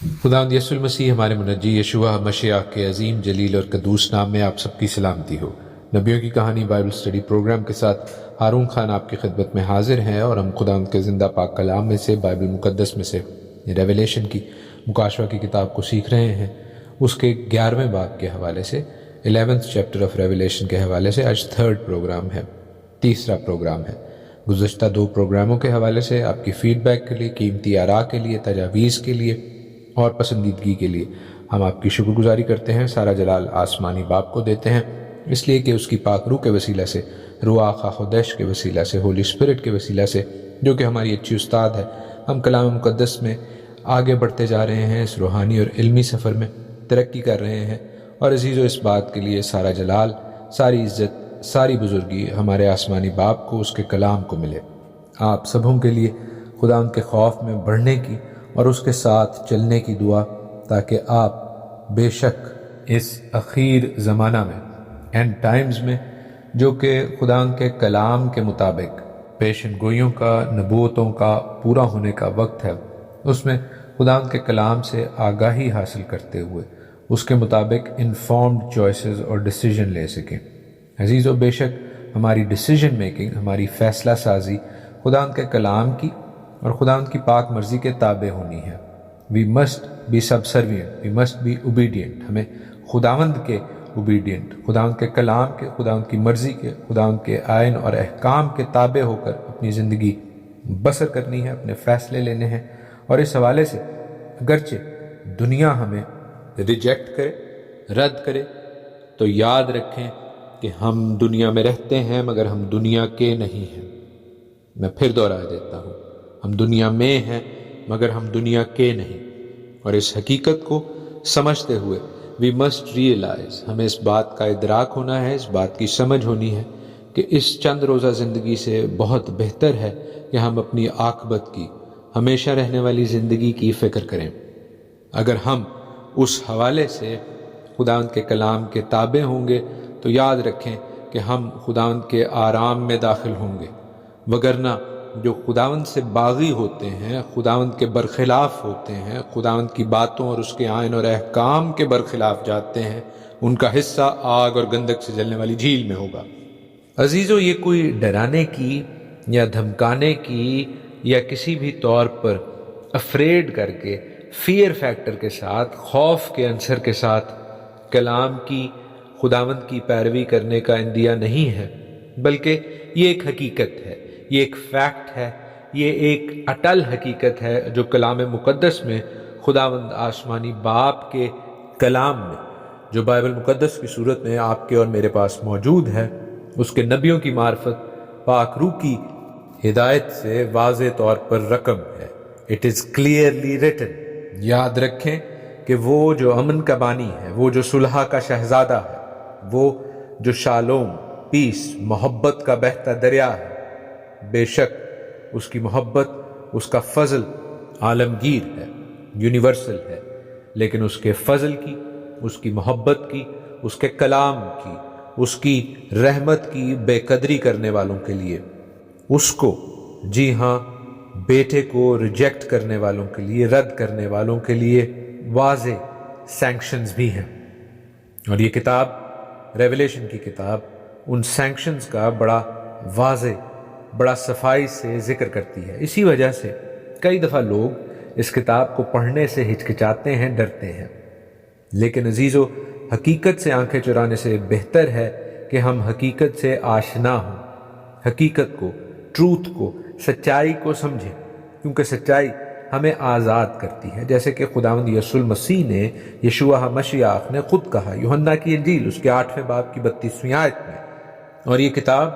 خداوند یسوع المسیح ہمارے منجی یشوع مشیع کے عظیم جلیل اور قدوس نام میں آپ سب کی سلامتی ہو۔ نبیوں کی کہانی بائبل اسٹڈی پروگرام کے ساتھ ہارون خان آپ کی خدمت میں حاضر ہیں، اور ہم خداوند کے زندہ پاک کلام میں سے، بائبل مقدس میں سے ریویلیشن کی مکاشفہ کی کتاب کو سیکھ رہے ہیں۔ اس کے 11ویں باب کے حوالے سے، 11th چیپٹر آف ریویلیشن کے حوالے سے آج 3rd پروگرام ہے، تیسرا پروگرام ہے۔ گزشتہ 2 پروگراموں کے حوالے سے آپ کی فیڈ بیک کے لیے، قیمتی آراء کے لیے، تجاویز کے لیے اور پسندیدگی کے لیے ہم آپ کی شکر گزاری کرتے ہیں۔ سارا جلال آسمانی باپ کو دیتے ہیں، اس لیے کہ اس کی پاک روح کے وسیلہ سے، رواق خودش کے وسیلہ سے، ہولی اسپرٹ کے وسیلہ سے، جو کہ ہماری اچھی استاد ہے، ہم کلام مقدس میں آگے بڑھتے جا رہے ہیں، اس روحانی اور علمی سفر میں ترقی کر رہے ہیں۔ اور عزیزو، اس بات کے لیے سارا جلال، ساری عزت، ساری بزرگی ہمارے آسمانی باپ کو، اس کے کلام کو ملے۔ آپ سبوں کے لیے خدا ان کے خوف میں بڑھنے کی اور اس کے ساتھ چلنے کی دعا، تاکہ آپ بے شک اس اخیر زمانہ میں، اینڈ ٹائمز میں، جو کہ خدا ان کے کلام کے مطابق پیشن گوئیوں کا، نبوتوں کا پورا ہونے کا وقت ہے، اس میں خدا ان کے کلام سے آگاہی حاصل کرتے ہوئے اس کے مطابق انفارمڈ چوائسز اور ڈیسیجن لے سکیں۔ عزیزو، بے شک ہماری ڈیسیجن میکنگ، ہماری فیصلہ سازی خدا ان کے کلام کی اور خدا ان کی پاک مرضی کے تابع ہونی ہے۔ We must be subservient, we must be obedient. ہمیں خداوند کے اوبیڈینٹ، خداوند کے کلام کے، خداوند کی مرضی کے، خداوند کے آئین اور احکام کے تابع ہو کر اپنی زندگی بسر کرنی ہے، اپنے فیصلے لینے ہیں۔ اور اس حوالے سے اگرچہ دنیا ہمیں ریجیکٹ کرے، رد کرے، تو یاد رکھیں کہ ہم دنیا میں رہتے ہیں مگر ہم دنیا کے نہیں ہیں۔ میں پھر دوہرا دیتا ہوں، ہم دنیا میں ہیں مگر ہم دنیا کے نہیں۔ اور اس حقیقت کو سمجھتے ہوئے وی مسٹ ریئلائز، ہمیں اس بات کا ادراک ہونا ہے، اس بات کی سمجھ ہونی ہے کہ اس چند روزہ زندگی سے بہت بہتر ہے کہ ہم اپنی عاقبت کی، ہمیشہ رہنے والی زندگی کی فکر کریں۔ اگر ہم اس حوالے سے خداوند کے کلام کے تابع ہوں گے تو یاد رکھیں کہ ہم خداوند کے آرام میں داخل ہوں گے، وگرنہ جو خداوند سے باغی ہوتے ہیں، خداوند کے برخلاف ہوتے ہیں، خداوند کی باتوں اور اس کے آئین اور احکام کے برخلاف جاتے ہیں، ان کا حصہ آگ اور گندک سے جلنے والی جھیل میں ہوگا۔ عزیزو، یہ کوئی ڈرانے کی یا دھمکانے کی یا کسی بھی طور پر افریڈ کر کے، فیئر فیکٹر کے ساتھ، خوف کے عنصر کے ساتھ کلام کی، خداوند کی پیروی کرنے کا عندیہ نہیں ہے، بلکہ یہ ایک حقیقت ہے، یہ ایک فیکٹ ہے، یہ ایک اٹل حقیقت ہے جو کلام مقدس میں، خداوند آسمانی باپ کے کلام میں، جو بائبل مقدس کی صورت میں آپ کے اور میرے پاس موجود ہے، اس کے نبیوں کی معرفت، پاک روح کی ہدایت سے واضح طور پر رقم ہے۔ It is clearly written. یاد رکھیں کہ وہ جو امن کا بانی ہے، وہ جو صلح کا شہزادہ ہے، وہ جو شالوم، پیس، محبت کا بہتا دریا ہے، بے شک اس کی محبت، اس کا فضل عالمگیر ہے، یونیورسل ہے، لیکن اس کے فضل کی، اس کی محبت کی، اس کے کلام کی، اس کی رحمت کی بے قدری کرنے والوں کے لیے، اس کو، جی ہاں، بیٹے کو ریجیکٹ کرنے والوں کے لیے، رد کرنے والوں کے لیے واضح سینکشنز بھی ہیں۔ اور یہ کتاب، ریویلیشن کی کتاب، ان سینکشنز کا بڑا واضح، بڑا صفائی سے ذکر کرتی ہے۔ اسی وجہ سے کئی دفعہ لوگ اس کتاب کو پڑھنے سے ہچکچاتے ہیں، ڈرتے ہیں۔ لیکن عزیزو، حقیقت سے آنکھیں چرانے سے بہتر ہے کہ ہم حقیقت سے آشنا ہوں، حقیقت کو، ٹروتھ کو، سچائی کو سمجھیں، کیونکہ سچائی ہمیں آزاد کرتی ہے، جیسے کہ خداوند یسوع المسیح نے، یشوع مشیع نے خود کہا، یوحنا کی انجیل اس کے 8ویں باب کی 32ویں آیت میں۔ اور یہ کتاب،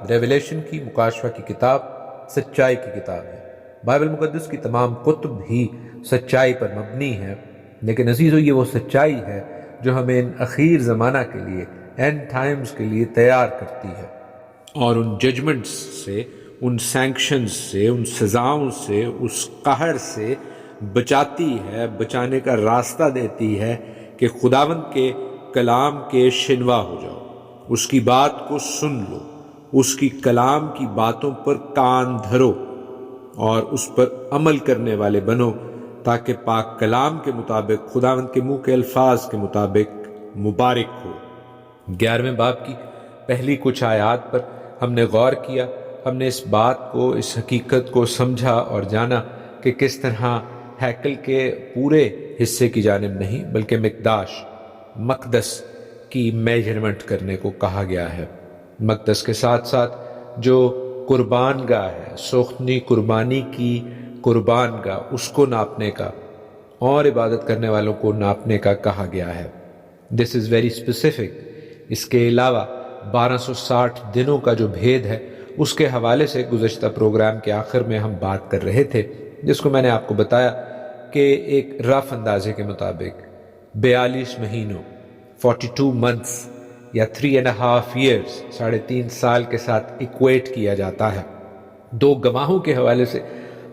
ریویلیشن کی، مکاشفہ کی کتاب، سچائی کی کتاب ہے۔ بائبل مقدس کی تمام کتب ہی سچائی پر مبنی ہے، لیکن عزیزو، یہ وہ سچائی ہے جو ہمیں ان اخیر زمانہ کے لیے، اینڈ ٹائمز کے لیے تیار کرتی ہے، اور ان ججمنٹس سے، ان سینکشنز سے، ان سزاؤں سے، اس قہر سے بچاتی ہے، بچانے کا راستہ دیتی ہے کہ خداوند کے کلام کے شنوا ہو جاؤ، اس کی بات کو سن لو، اس کی کلام کی باتوں پر کان دھرو اور اس پر عمل کرنے والے بنو، تاکہ پاک کلام کے مطابق خداوند کے منہ کے الفاظ کے مطابق مبارک ہو۔ 11ویں باب کی پہلی کچھ آیات پر ہم نے غور کیا، ہم نے اس بات کو، اس حقیقت کو سمجھا اور جانا کہ کس طرح ہیکل کے پورے حصے کی جانب نہیں بلکہ مقدس کی میجرمنٹ کرنے کو کہا گیا ہے۔ مقدس کے ساتھ ساتھ جو قربان گاہ ہے، سوختنی قربانی کی قربان گاہ، اس کو ناپنے کا اور عبادت کرنے والوں کو ناپنے کا کہا گیا ہے۔ دس از ویری اسپیسیفک۔ اس کے علاوہ 1260 دنوں کا جو بھید ہے اس کے حوالے سے گزشتہ پروگرام کے آخر میں ہم بات کر رہے تھے، جس کو میں نے آپ کو بتایا کہ ایک رف اندازے کے مطابق 42 مہینوں 42 منتھس یا 3.5 years 3.5 سال کے ساتھ ایکویٹ کیا جاتا ہے۔ دو گواہوں کے حوالے سے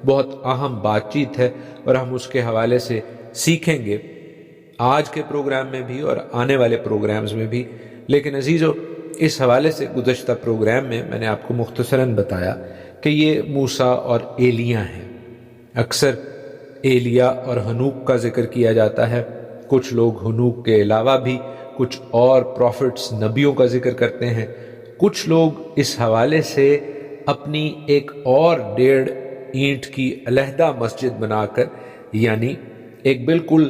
بہت اہم بات چیت ہے اور ہم اس کے حوالے سے سیکھیں گے آج کے پروگرام میں بھی اور آنے والے پروگرامز میں بھی۔ لیکن عزیزو، اس حوالے سے گزشتہ پروگرام میں میں نے آپ کو مختصراً بتایا کہ یہ موسیٰ اور ایلیاں ہیں۔ اکثر ایلیا اور ہنوک کا ذکر کیا جاتا ہے، کچھ لوگ ہنوک کے علاوہ بھی کچھ اور پروفٹس نبیوں کا ذکر کرتے ہیں۔ کچھ لوگ اس حوالے سے اپنی ایک اور 1.5 اینٹ کی علیحدہ مسجد بنا کر، یعنی ایک بالکل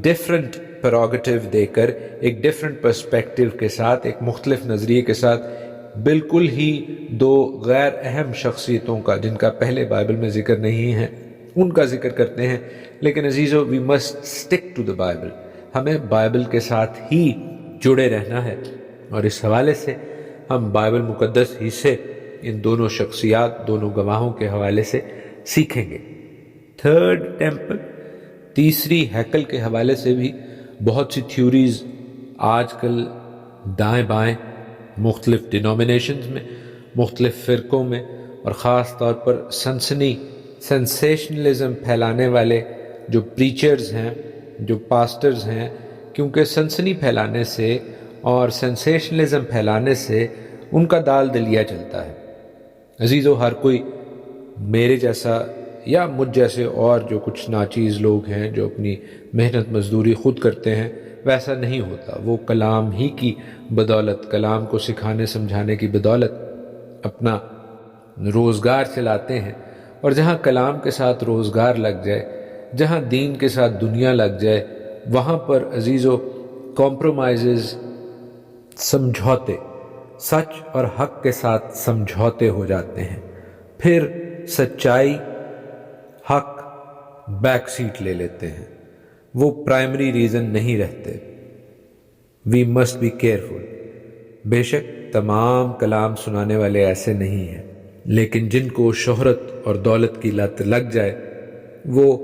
ڈیفرنٹ پروگیٹیو دے کر، ایک ڈیفرنٹ پرسپیکٹیو کے ساتھ، ایک مختلف نظریے کے ساتھ، بالکل ہی دو غیر اہم شخصیتوں کا جن کا پہلے بائبل میں ذکر نہیں ہے ان کا ذکر کرتے ہیں۔ لیکن عزیزو، we must stick to the Bible, ہمیں بائبل کے ساتھ ہی جڑے رہنا ہے، اور اس حوالے سے ہم بائبل مقدس ہی سے ان دونوں شخصیات، دونوں گواہوں کے حوالے سے سیکھیں گے۔ 3rd ٹیمپل، تیسری ہیکل کے حوالے سے بھی بہت سی تھیوریز آج کل دائیں بائیں مختلف ڈینومینیشنز میں، مختلف فرقوں میں، اور خاص طور پر سینسیشنلزم پھیلانے والے جو پریچرز ہیں، جو پاسٹرز ہیں، کیونکہ سنسنی پھیلانے سے اور سینسیشنلزم پھیلانے سے ان کا دال دلیا چلتا ہے۔ عزیزو، ہر کوئی میرے جیسا یا مجھ جیسے اور جو کچھ ناچیز لوگ ہیں جو اپنی محنت مزدوری خود کرتے ہیں ویسا نہیں ہوتا۔ وہ کلام ہی کی بدولت، کلام کو سکھانے سمجھانے کی بدولت اپنا روزگار چلاتے ہیں، اور جہاں کلام کے ساتھ روزگار لگ جائے، جہاں دین کے ساتھ دنیا لگ جائے، وہاں پر عزیزو کمپرومائزز، سمجھوتے، سچ اور حق کے ساتھ سمجھوتے ہو جاتے ہیں، پھر سچائی، حق بیک سیٹ لے لیتے ہیں، وہ پرائمری ریزن نہیں رہتے۔ We must be careful. بے شک تمام کلام سنانے والے ایسے نہیں ہیں، لیکن جن کو شہرت اور دولت کی لت لگ جائے وہ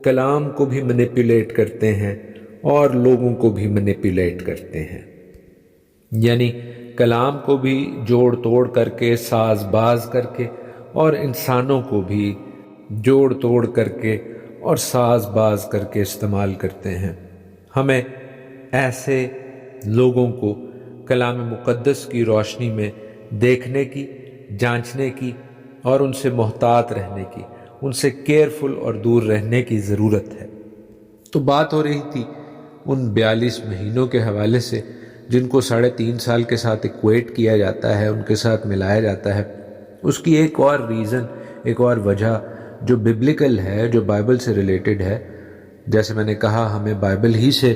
کلام کو بھی مینیپولیٹ کرتے ہیں اور لوگوں کو بھی مینیپولیٹ کرتے ہیں، یعنی کلام کو بھی جوڑ توڑ کر کے، ساز باز کر کے، اور انسانوں کو بھی جوڑ توڑ کر کے اور ساز باز کر کے استعمال کرتے ہیں۔ ہمیں ایسے لوگوں کو کلام مقدس کی روشنی میں دیکھنے کی، جانچنے کی اور ان سے محتاط رہنے کی، ان سے کیئرفل اور دور رہنے کی ضرورت ہے۔ تو بات ہو رہی تھی ان 42 مہینوں کے حوالے سے جن کو 3.5 سال کے ساتھ ایکویٹ کیا جاتا ہے، ان کے ساتھ ملایا جاتا ہے۔ اس کی ایک اور ریزن، ایک اور وجہ جو ببلیکل ہے، جو بائبل سے ریلیٹڈ ہے، جیسے میں نے کہا ہمیں بائبل ہی سے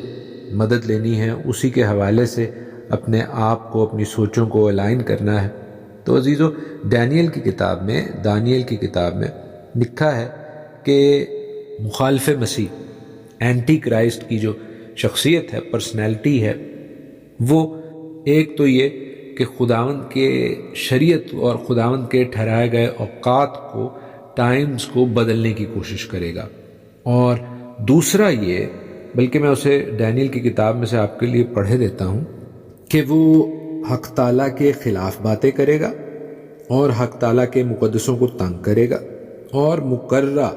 مدد لینی ہے، اسی کے حوالے سے اپنے آپ کو، اپنی سوچوں کو الائن کرنا ہے۔ تو عزیزو، دانیل کی کتاب میں لکھا ہے کہ مخالف مسیح، اینٹی کرائسٹ کی جو شخصیت ہے، پرسنالٹی ہے، وہ ایک تو یہ کہ خداوند کے شریعت اور خداوند کے ٹھہرائے گئے اوقات کو، ٹائمز کو بدلنے کی کوشش کرے گا، اور دوسرا یہ، بلکہ میں اسے دانیل کی کتاب میں سے آپ کے لیے پڑھے دیتا ہوں، کہ وہ حق تعالیٰ کے خلاف باتیں کرے گا اور حق تعالیٰ کے مقدسوں کو تنگ کرے گا اور مقررہ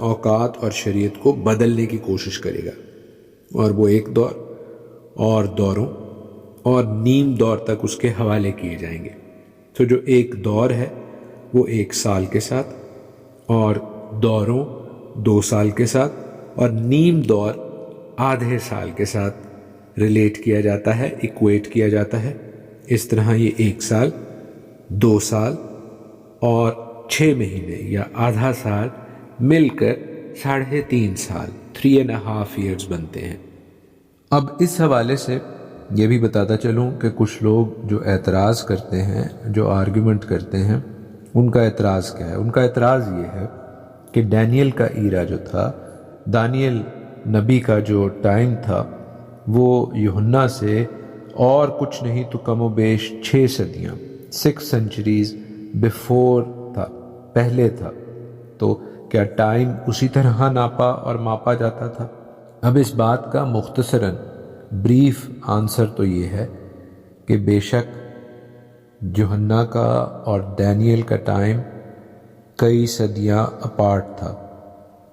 اوقات اور شریعت کو بدلنے کی کوشش کرے گا، اور وہ ایک دور اور دوروں اور نیم دور تک اس کے حوالے کیے جائیں گے۔ تو جو ایک دور ہے وہ 1 سال کے ساتھ، اور دوروں 2 سال کے ساتھ، اور نیم دور آدھے سال کے ساتھ ریلیٹ کیا جاتا ہے، ایکویٹ کیا جاتا ہے۔ اس طرح یہ 1 سال، 2 سال اور 6 مہینے یا آدھا سال مل کر 3.5 سال 3.5 ایئرز بنتے ہیں۔ اب اس حوالے سے یہ بھی بتاتا چلوں کہ کچھ لوگ جو اعتراض کرتے ہیں، جو آرگیومنٹ کرتے ہیں، ان کا اعتراض کیا ہے؟ ان کا اعتراض یہ ہے کہ ڈینیل کا ایرا جو تھا، دانیل نبی کا جو ٹائم تھا، وہ یوحنا سے اور کچھ نہیں تو کم و بیش 6 صدیاں 6 سینچریز بیفور تھا، پہلے تھا۔ تو کیا ٹائم اسی طرح ناپا اور ماپا جاتا تھا؟ اب اس بات کا مختصراً بریف آنسر تو یہ ہے کہ بے شک یوحنا کا اور ڈینیل کا ٹائم کئی صدیاں اپارٹ تھا۔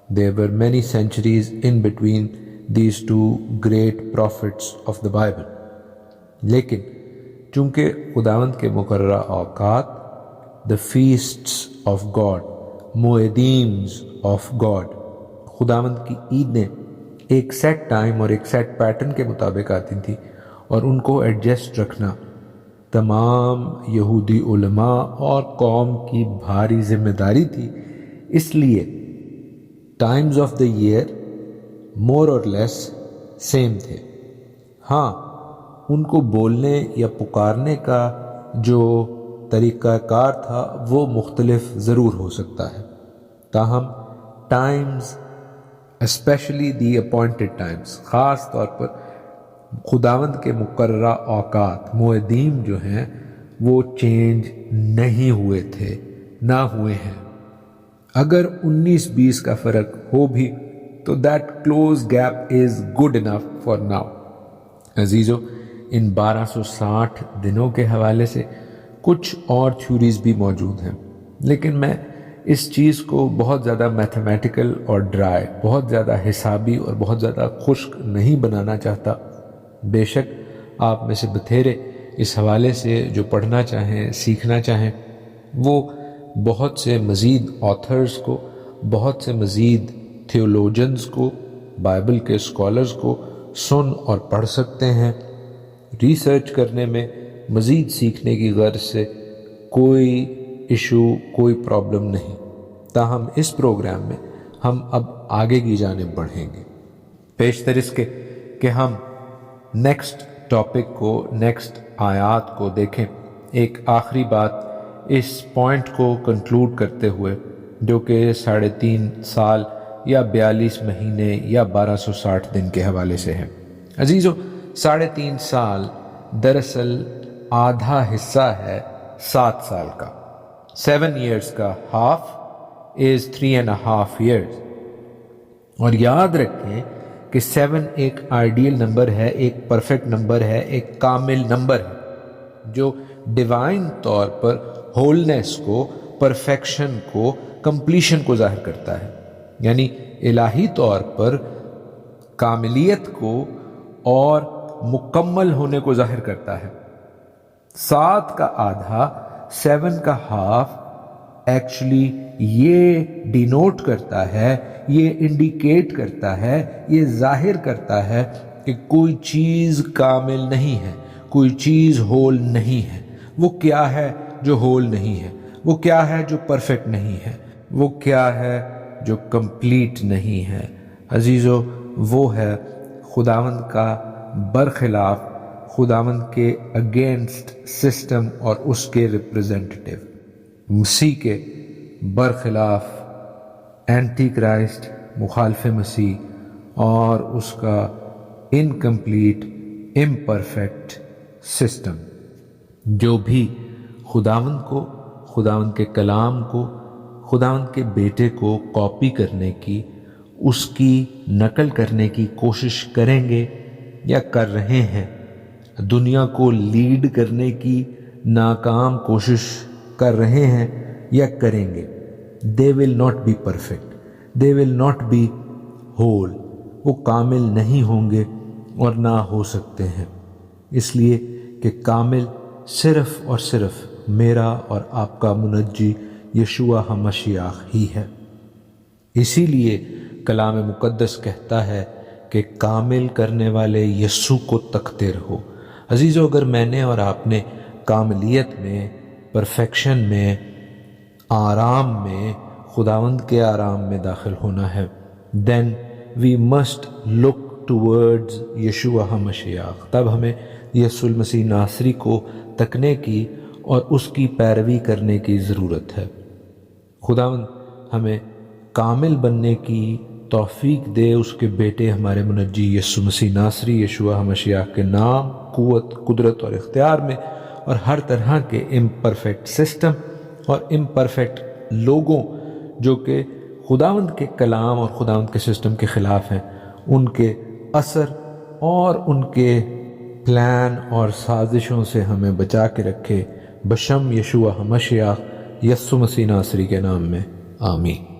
There were many centuries in between these two great prophets of the Bible. لیکن چونکہ خداوند کے مقررہ اوقات، the feasts of God، موعدیمز of God، خداوند کی عیدیں ایک سیٹ ٹائم اور ایک سیٹ پیٹرن کے مطابق آتی تھی، اور ان کو ایڈجسٹ رکھنا تمام یہودی علماء اور قوم کی بھاری ذمہ داری تھی۔ اس لیے times of the year more or less same تھے۔ ہاں، ان کو بولنے یا پکارنے کا جو طریقہ کار تھا وہ مختلف ضرور ہو سکتا ہے، تاہم times especially the appointed times, خاص طور پر خداوند کے مقررہ اوقات، موعدین جو ہیں، وہ چینج نہیں ہوئے تھے، نہ ہوئے ہیں۔ اگر 19-20 کا فرق ہو بھی تو that close gap is good enough for now. عزیزو، ان 1260 دنوں کے حوالے سے کچھ اور تھیوریز بھی موجود ہیں، لیکن میں اس چیز کو بہت زیادہ میتھمیٹیکل اور ڈرائی، بہت زیادہ حسابی اور بہت زیادہ خشک نہیں بنانا چاہتا۔ بے شک آپ میں سے بتھیرے اس حوالے سے جو پڑھنا چاہیں، سیکھنا چاہیں، وہ بہت سے مزید آتھرز کو، بہت سے مزید تھیولوجنز کو، بائبل کے اسکالرز کو سن اور پڑھ سکتے ہیں۔ ریسرچ کرنے میں، مزید سیکھنے کی غرض سے کوئی ایشو، کوئی پرابلم نہیں۔ تاہم اس پروگرام میں ہم اب آگے کی جانب بڑھیں گے، پیشتر اس کے کہ ہم نیکسٹ ٹاپک کو، نیکسٹ آیات کو دیکھیں۔ ایک آخری بات اس پوائنٹ کو کنکلوڈ کرتے ہوئے، جو کہ 3.5 سال یا 42 مہینے یا 1260 دن کے حوالے سے ہے۔ عزیزو، 3.5 سال دراصل آدھا حصہ ہے 7 سال کا۔ 7 ایئرز کا ہاف از 3.5 ایئرز۔ اور یاد رکھیں کہ 7 ایک آئیڈیل نمبر ہے، ایک پرفیکٹ نمبر ہے، ایک کامل نمبر ہے، جو ڈیوائن طور پر ہولنس کو، پرفیکشن کو، کمپلیشن کو ظاہر کرتا ہے، یعنی الہی طور پر کاملیت کو اور مکمل ہونے کو ظاہر کرتا ہے۔ 7 کا آدھا، 7 کا ہاف ایکچولی یہ ڈینوٹ کرتا ہے، یہ انڈیکیٹ کرتا ہے، یہ ظاہر کرتا ہے کہ کوئی چیز کامل نہیں ہے، کوئی چیز ہول نہیں ہے۔ وہ کیا ہے جو ہول نہیں ہے؟ وہ کیا ہے جو پرفیکٹ نہیں ہے؟ وہ کیا ہے جو کمپلیٹ نہیں ہے؟ عزیزو، وہ ہے خداوند کا برخلاف، خداوند کے اگینسٹ سسٹم اور اس کے ریپریزنٹیٹیو، مسیح کے برخلاف اینٹی کرائسٹ، مخالف مسیح اور اس کا انکمپلیٹ، امپرفیکٹ سسٹم، جو بھی خداوند کو، خداوند کے کلام کو، خداوند کے بیٹے کو کاپی کرنے کی، اس کی نقل کرنے کی کوشش کریں گے یا کر رہے ہیں، دنیا کو لیڈ کرنے کی ناکام کوشش کر رہے ہیں یا کریں گے، they will not be perfect, they will not be whole، وہ کامل نہیں ہوں گے اور نہ ہو سکتے ہیں، اس لیے کہ کامل صرف اور صرف میرا اور آپ کا منجی یشوع مسیح ہی ہے۔ اسی لیے کلام مقدس کہتا ہے کہ کامل کرنے والے یسوع کو تکتے رہو۔ عزیزو، اگر میں نے اور آپ نے کاملیت میں، پرفیکشن میں، آرام میں، خداوند کے آرام میں داخل ہونا ہے، then we must look towards یشوع مشیاخ۔ تب ہمیں یسوع المسیح ناصری کو تکنے کی اور اس کی پیروی کرنے کی ضرورت ہے۔ خداوند ہمیں کامل بننے کی توفیق دے اس کے بیٹے ہمارے منجی یسوع مسیح ناصری یشوع مشیاخ کے نام، قوت، قدرت اور اختیار میں، اور ہر طرح کے امپرفیکٹ سسٹم اور امپرفیکٹ لوگوں جو کہ خداوند کے کلام اور خداوند کے سسٹم کے خلاف ہیں، ان کے اثر اور ان کے پلان اور سازشوں سے ہمیں بچا کے رکھے، بشم یشوع مشیاخ یسوع مسیح ناصری کے نام میں، آمین۔